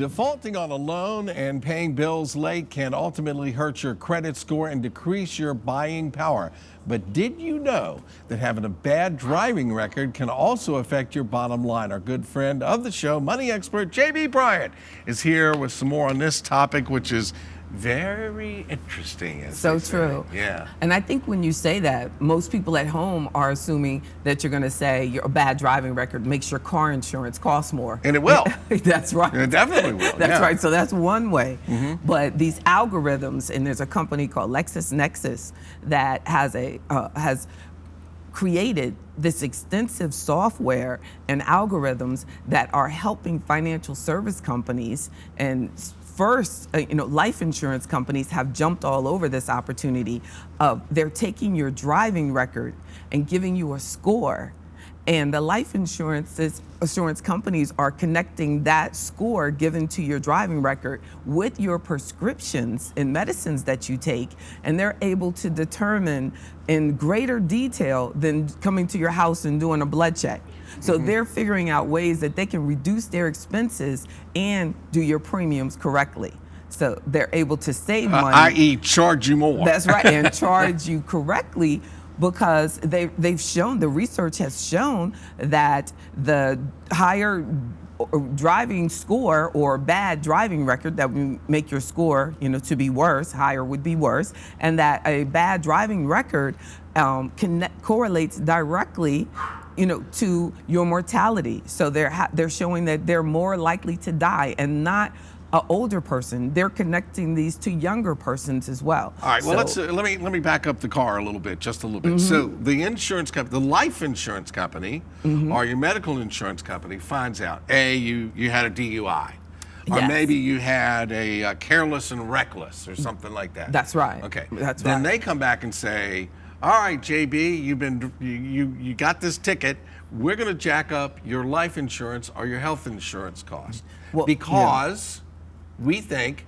Defaulting on a loan and paying bills late can ultimately hurt your credit score and decrease your buying power. But did you know that having a bad driving record can also affect your bottom line? Our good friend of the show, money expert Bryan, is here with some more on this topic, which is very interesting. So true. Yeah. And I think when you say that, most people at home are assuming that you're going to say your bad driving record makes your car insurance cost more. And it will. That's right. It definitely will. That's right. So that's one way. But these algorithms, and there's a company called LexisNexis that has created this extensive software and algorithms that are helping financial service companies and life insurance companies have jumped all over this opportunity of they're taking your driving record and giving you a score. And the life insurance companies are connecting that score given to your driving record with your prescriptions and medicines that you take, and they're able to determine in greater detail than coming to your house and doing a blood check. So they're figuring out ways that they can reduce their expenses and do your premiums correctly. So they're able to save money. I.e. charge you more. That's right, and charge you correctly, because they've shown, the research has shown that the higher driving score or bad driving record that would make your score, to be worse, higher would be worse, and that a bad driving record correlates directly to your mortality. So they're showing that they're more likely to die, and not an older person. They're connecting these to younger persons as well. All right. Well, let me back up the car a little bit, just a little bit. So the insurance company, the life insurance company, or your medical insurance company finds out, you had a DUI. Or maybe you had a careless and reckless or something like that. That's right. Okay. That's then right. they come back and say, all right, JB, you got this ticket. We're going to jack up your life insurance or your health insurance cost because we think.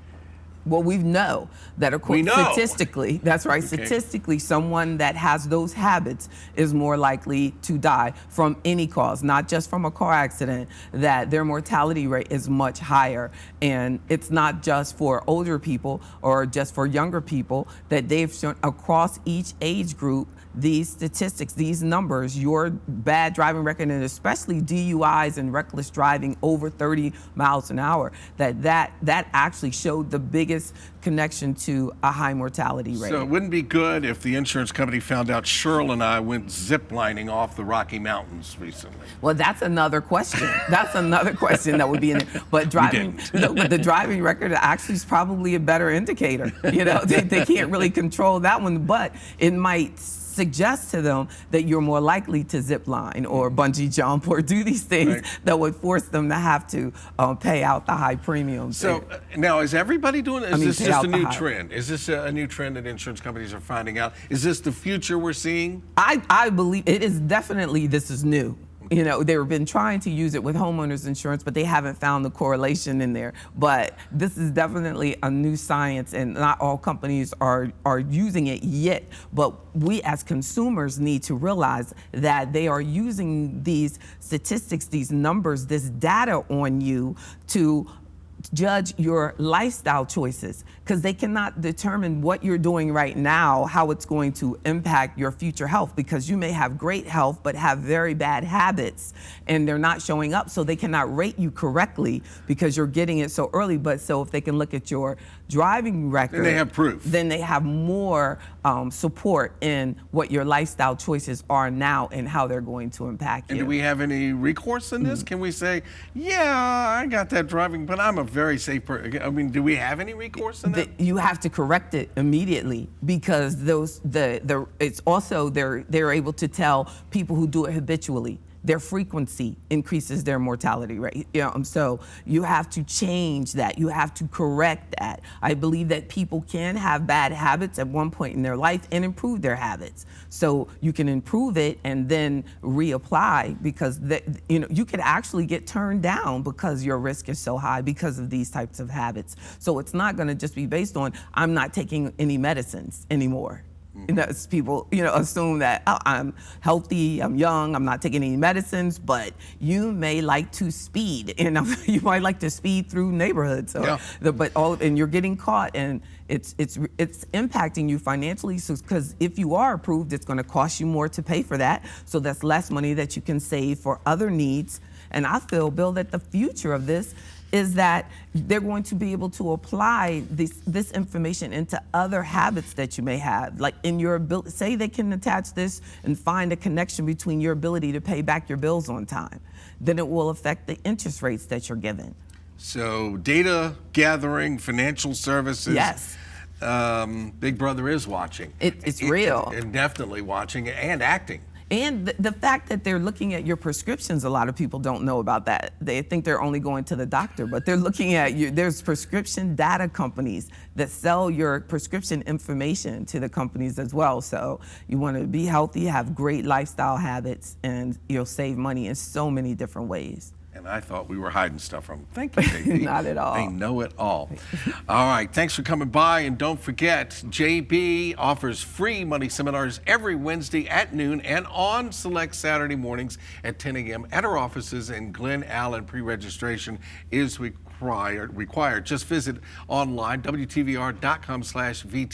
Well, we know that statistically, that's right, Okay. statistically, someone that has those habits is more likely to die from any cause, not just from a car accident, that their mortality rate is much higher. And it's not just for older people or just for younger people, that they've shown across each age group these statistics, these numbers, your bad driving record, and especially DUIs and reckless driving over 30 miles an hour, that actually showed the biggest connection to a high mortality rate. So it wouldn't be good if the insurance company found out Cheryl and I went ziplining off the Rocky Mountains recently. Well, that's another question. That's another question that would be in it. But the driving record actually is probably a better indicator. They can't really control that one, but it might suggest to them that you're more likely to zip line or bungee jump or do these things that would force them to have to pay out the high premiums. So now, is everybody doing it? Is this just a new trend? Is this a new trend that insurance companies are finding out? Is this the future we're seeing? I believe it is definitely, this is new. They've been trying to use it with homeowners insurance, but they haven't found the correlation in there. But this is definitely a new science, and not all companies are using it yet. But we as consumers need to realize that they are using these statistics, these numbers, this data on you to judge your lifestyle choices, because they cannot determine what you're doing right now, how it's going to impact your future health, because you may have great health but have very bad habits and they're not showing up, so they cannot rate you correctly because you're getting it so early. But so if they can look at your driving record, then they have proof. Then they have more support in what your lifestyle choices are now and how they're going to impact you. And do we have any recourse in this? Can we say, I got that driving, but I'm a very safe person? I mean, do we have any recourse in that? You have to correct it immediately, because it's also they're able to tell people who do it habitually. Their frequency increases their mortality rate. So you have to change that. You have to correct that. I believe that people can have bad habits at one point in their life and improve their habits. So you can improve it and then reapply, because you could actually get turned down because your risk is so high because of these types of habits. So it's not going to just be based on, I'm not taking any medicines anymore. You know, it's people, assume that, oh, I'm healthy, I'm young, I'm not taking any medicines, but you may like to speed, you might like to speed through neighborhoods, Yeah. and you're getting caught, and it's impacting you financially. So, because if you are approved, it's going to cost you more to pay for that. So that's less money that you can save for other needs. And I feel, Bill, that the future of this is that they're going to be able to apply this information into other habits that you may have. Like in your ability, say they can attach this and find a connection between your ability to pay back your bills on time. Then it will affect the interest rates that you're given. So data gathering, financial services. Yes. Big Brother is watching. It's real. And definitely watching and acting. And the fact that they're looking at your prescriptions, a lot of people don't know about that. They think they're only going to the doctor, but they're looking at you. There's prescription data companies that sell your prescription information to the companies as well. So you want to be healthy, have great lifestyle habits, and you'll save money in so many different ways. And I thought we were hiding stuff from them. Thank you, JB. Not at all. They know it all. All right, thanks for coming by. And don't forget, JB offers free money seminars every Wednesday at noon and on select Saturday mornings at 10 a.m. at our offices in Glen Allen. Pre-registration is required. Just visit online, WTVR.com/VT.